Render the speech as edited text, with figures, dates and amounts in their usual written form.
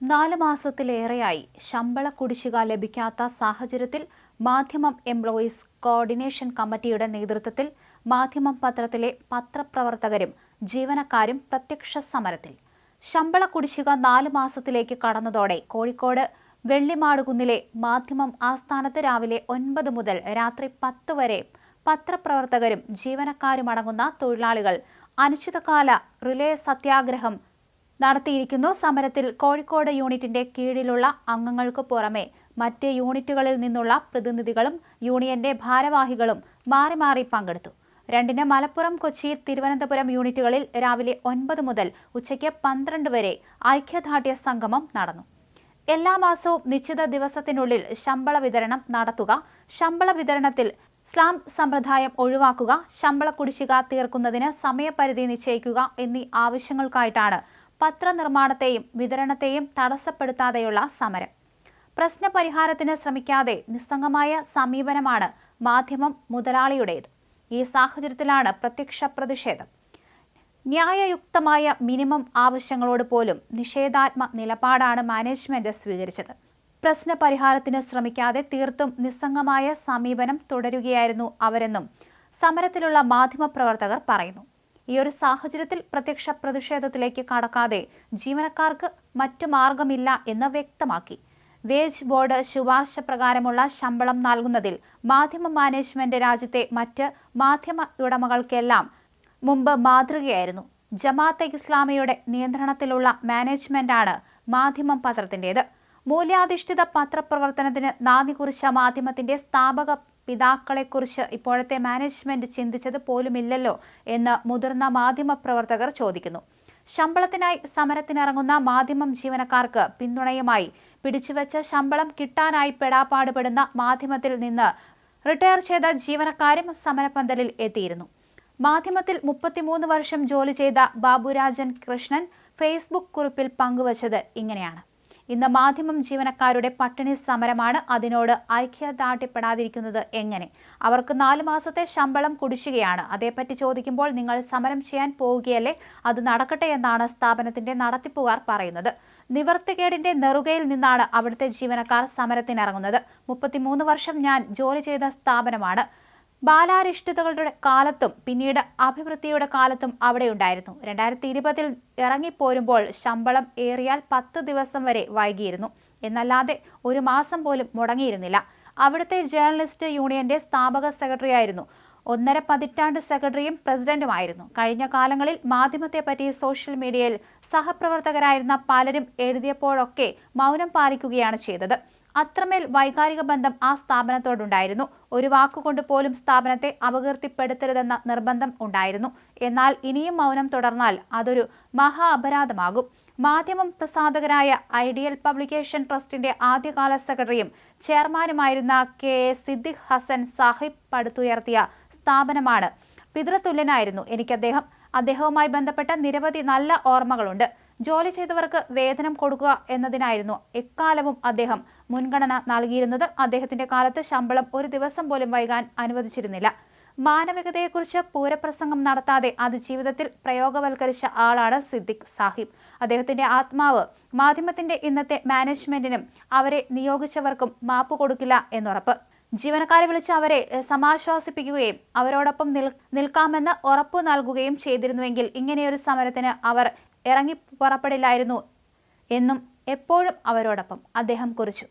4 മാസത്തിലേറെയായി ശമ്പള കുടിശ്ശിക ലഭിക്കാത്ത സാഹചര്യത്തിൽ മാധ്യമം എംപ്ലോയീസ് കോർഡിനേഷൻ കമ്മിറ്റിയുടെ നേതൃത്വത്തിൽ മാധ്യമം പത്രത്തിലെ പത്രപ്രവർത്തകരും ജീവനക്കാരും പ്രത്യക്ഷ സമരത്തിൽ. ശമ്പള കുടിശ്ശിക 4 മാസത്തിലേക്ക് കടന്നതോടെ കോഴിക്കോട് വെള്ളിമാടുകുന്നിലെ മാധ്യമം ആസ്ഥാനത്ത് രാവിലെ 9 മുതൽ രാത്രി 10 വരെ പത്രപ്രവർത്തകരും ജീവനക്കാരുമടങ്ങുന്ന തൊഴിലാളികൾ അനിശ്ചിതകാല റിലേ സത്യാഗ്രഹം നടത്തിയിരിക്കുന്നു. സമരത്തിൽ കോഴിക്കോട് യൂണിറ്റിന്റെ കീഴിലുള്ള അംഗങ്ങൾക്ക് പുറമെ മറ്റ് യൂണിറ്റുകളിൽ നിന്നുള്ള പ്രതിനിധികളും യൂണിയന്റെ ഭാരവാഹികളും മാറി മാറി പങ്കെടുത്തു. 2-ന് മലപ്പുറം, കൊച്ചി, തിരുവനന്തപുരം യൂണിറ്റുകളിൽ രാവിലെ 9 മുതൽ ഉച്ചയ്ക്ക് 12 വരെ ഐക്യദാർഢ്യ സംഗമം നടന്നു. എല്ലാ മാസവും നിശ്ചിത ദിവസത്തിനുള്ളിൽ ശമ്പള വിതരണം നടത്തുക, ശമ്പള വിതരണത്തിൽ സ്ലാം സമ്പ്രദായം ഒഴിവാക്കുക, ശമ്പള കുടിശ്ശിക തീർക്കുന്നതിന് സമയപരിധി നിശ്ചയിക്കുക എന്നീ ആവശ്യങ്ങൾക്കായിട്ടാണ് പത്രനിർമ്മാണത്തെയും വിതരണത്തെയും തടസ്സപ്പെടുത്താതെയുള്ള സമരം. പ്രശ്നപരിഹാരത്തിന് ശ്രമിക്കാതെ നിസ്സംഗമായ സമീപനമാണ് മാധ്യമം മുതലാളിയുടേത്. ഈ സാഹചര്യത്തിലാണ് പ്രത്യക്ഷ പ്രതിഷേധം. ന്യായയുക്തമായ മിനിമം ആവശ്യങ്ങളോട് പോലും നിഷേധാത്മക നിലപാടാണ് മാനേജ്മെന്റ് സ്വീകരിച്ചത്. പ്രശ്നപരിഹാരത്തിന് ശ്രമിക്കാതെ തീർത്തും നിസ്സംഗമായ സമീപനം തുടരുകയായിരുന്നു അവരെന്നും സമരത്തിലുള്ള മാധ്യമപ്രവർത്തകർ പറയുന്നു. ഈ ഒരു സാഹചര്യത്തിൽ പ്രത്യക്ഷ പ്രതിഷേധത്തിലേക്ക് കടക്കാതെ ജീവനക്കാർക്ക് മറ്റു മാർഗമില്ല എന്ന് വ്യക്തമാക്കി. വേജ് ബോർഡ് ശുപാർശ പ്രകാരമുള്ള ശമ്പളം നൽകുന്നതിൽ മാധ്യമ മാനേജ്മെന്റ് രാജ്യത്തെ മറ്റ് മാധ്യമ ഉടമകൾക്കെല്ലാം മുമ്പ് മാതൃകയായിരുന്നു. ജമാഅത്തെ ഇസ്ലാമിയുടെ നിയന്ത്രണത്തിലുള്ള മാനേജ്മെന്റാണ് മാധ്യമം പത്രത്തിൻ്റേത്. മൂല്യാധിഷ്ഠിത പത്രപ്രവർത്തനത്തിന് നാന്ദി കുറിച്ച മാധ്യമത്തിന്റെ സ്ഥാപക പിതാക്കളെക്കുറിച്ച് ഇപ്പോഴത്തെ മാനേജ്മെന്റ് ചിന്തിച്ചത് പോലുമില്ലല്ലോ എന്ന് മുതിർന്ന മാധ്യമപ്രവർത്തകർ ചോദിക്കുന്നു. ശമ്പളത്തിനായി സമരത്തിനിറങ്ങുന്ന മാധ്യമം ജീവനക്കാർക്ക് പിന്തുണയുമായി പിടിച്ചുവെച്ച ശമ്പളം കിട്ടാനായി പെടാപ്പാടുപെടുന്ന മാധ്യമത്തിൽ നിന്ന് റിട്ടയർ ചെയ്ത ജീവനക്കാരും സമരപന്തലിൽ എത്തിയിരുന്നു. മാധ്യമത്തിൽ 33 വർഷം ജോലി ചെയ്ത ബാബുരാജൻ കൃഷ്ണൻ ഫേസ്ബുക്ക് കുറിപ്പിൽ പങ്കുവച്ചത് ഇങ്ങനെയാണ്: ഇന്ന് മാധ്യമം ജീവനക്കാരുടെ പട്ടിണി സമരമാണ്. അതിനോട് ഐക്യദാർഢ്യപ്പെടാതിരിക്കുന്നത് എങ്ങനെ? അവർക്ക് 4 മാസത്തെ ശമ്പളം കുടിശ്ശികയാണ്. അതേപ്പറ്റി ചോദിക്കുമ്പോൾ നിങ്ങൾ സമരം ചെയ്യാൻ പോവുകയല്ലേ? അത് നടക്കട്ടെ എന്നാണ് സ്ഥാപനത്തിന്റെ നടത്തിപ്പുകാർ പറയുന്നത്. നിവർത്തികേടിന്റെ നെറുകയിൽ നിന്നാണ് അവിടുത്തെ ജീവനക്കാർ സമരത്തിനിറങ്ങുന്നത്. 33 വർഷം ഞാൻ ജോലി ചെയ്ത സ്ഥാപനമാണ്. ബാലാരിഷ്ടതകളുടെ കാലത്തും പിന്നീട് അഭിവൃദ്ധിയുടെ കാലത്തും അവിടെയുണ്ടായിരുന്നു. 2020-ൽ ഇറങ്ങിപ്പോരുമ്പോൾ ശമ്പളം ഏറിയാൽ 10 ദിവസം വരെ വൈകിയിരുന്നു എന്നല്ലാതെ 1 മാസം പോലും മുടങ്ങിയിരുന്നില്ല. അവിടുത്തെ ജേർണലിസ്റ്റ് യൂണിയന്റെ സ്ഥാപക സെക്രട്ടറിയായിരുന്നു. 1.5 പതിറ്റാണ്ട് സെക്രട്ടറിയും പ്രസിഡന്റുമായിരുന്നു. കഴിഞ്ഞ കാലങ്ങളിൽ മാധ്യമത്തെപ്പറ്റി സോഷ്യൽ മീഡിയയിൽ സഹപ്രവർത്തകരായിരുന്ന പലരും എഴുതിയപ്പോഴൊക്കെ മൗനം പാലിക്കുകയാണ് ചെയ്തത്. അത്രമേൽ വൈകാരിക ബന്ധം ആ സ്ഥാപനത്തോടുണ്ടായിരുന്നു. ഒരു വാക്കുകൊണ്ട് പോലും സ്ഥാപനത്തെ അപകീർത്തിപ്പെടുത്തരുതെന്ന നിർബന്ധം ഉണ്ടായിരുന്നു. എന്നാൽ ഇനിയും മൗനം തുടർന്നാൽ അതൊരു മഹാ അപരാധമാകും. മാധ്യമം പ്രസാധകരായ ഐഡിയൽ പബ്ലിക്കേഷൻ ട്രസ്റ്റിന്റെ ആദ്യകാല സെക്രട്ടറിയും ചെയർമാനുമായിരുന്ന കെ സിദ്ദിഖ് ഹസൻ സാഹിബ് പടുത്തുയർത്തിയ സ്ഥാപനമാണ്. പിതൃതുല്യനായിരുന്നു എനിക്ക് അദ്ദേഹം. അദ്ദേഹവുമായി ബന്ധപ്പെട്ട നിരവധി നല്ല ഓർമ്മകളുണ്ട്. ജോലി ചെയ്തവർക്ക് വേതനം കൊടുക്കുക എന്നതിനായിരുന്നു എക്കാലവും അദ്ദേഹം മുൻഗണന നൽകിയിരുന്നത്. അദ്ദേഹത്തിന്റെ കാലത്ത് ശമ്പളം 1 ദിവസം പോലും വൈകാൻ അനുവദിച്ചിരുന്നില്ല. മാനവികതയെക്കുറിച്ച് പൂരപ്രസംഗം നടത്താതെ അത് ജീവിതത്തിൽ പ്രയോഗവൽക്കരിച്ച ആളാണ് സിദ്ദിഖ് സാഹിബ്. അദ്ദേഹത്തിന്റെ ആത്മാവ് മാധ്യമത്തിന്റെ ഇന്നത്തെ മാനേജ്മെന്റിനും അവരെ നിയോഗിച്ചവർക്കും മാപ്പ് കൊടുക്കില്ല എന്നുറപ്പ്. ജീവനക്കാരെ വിളിച്ച് അവരെ സമാശ്വാസിപ്പിക്കുകയും അവരോടൊപ്പം നിൽക്കാമെന്ന് ഉറപ്പു നൽകുകയും ചെയ്തിരുന്നുവെങ്കിൽ ഇങ്ങനെയൊരു സമരത്തിന് അവർ ഇറങ്ങി പുറപ്പെടില്ലായിരുന്നു എന്നും എപ്പോഴും അവരോടൊപ്പം അദ്ദേഹം കുറിച്ചു.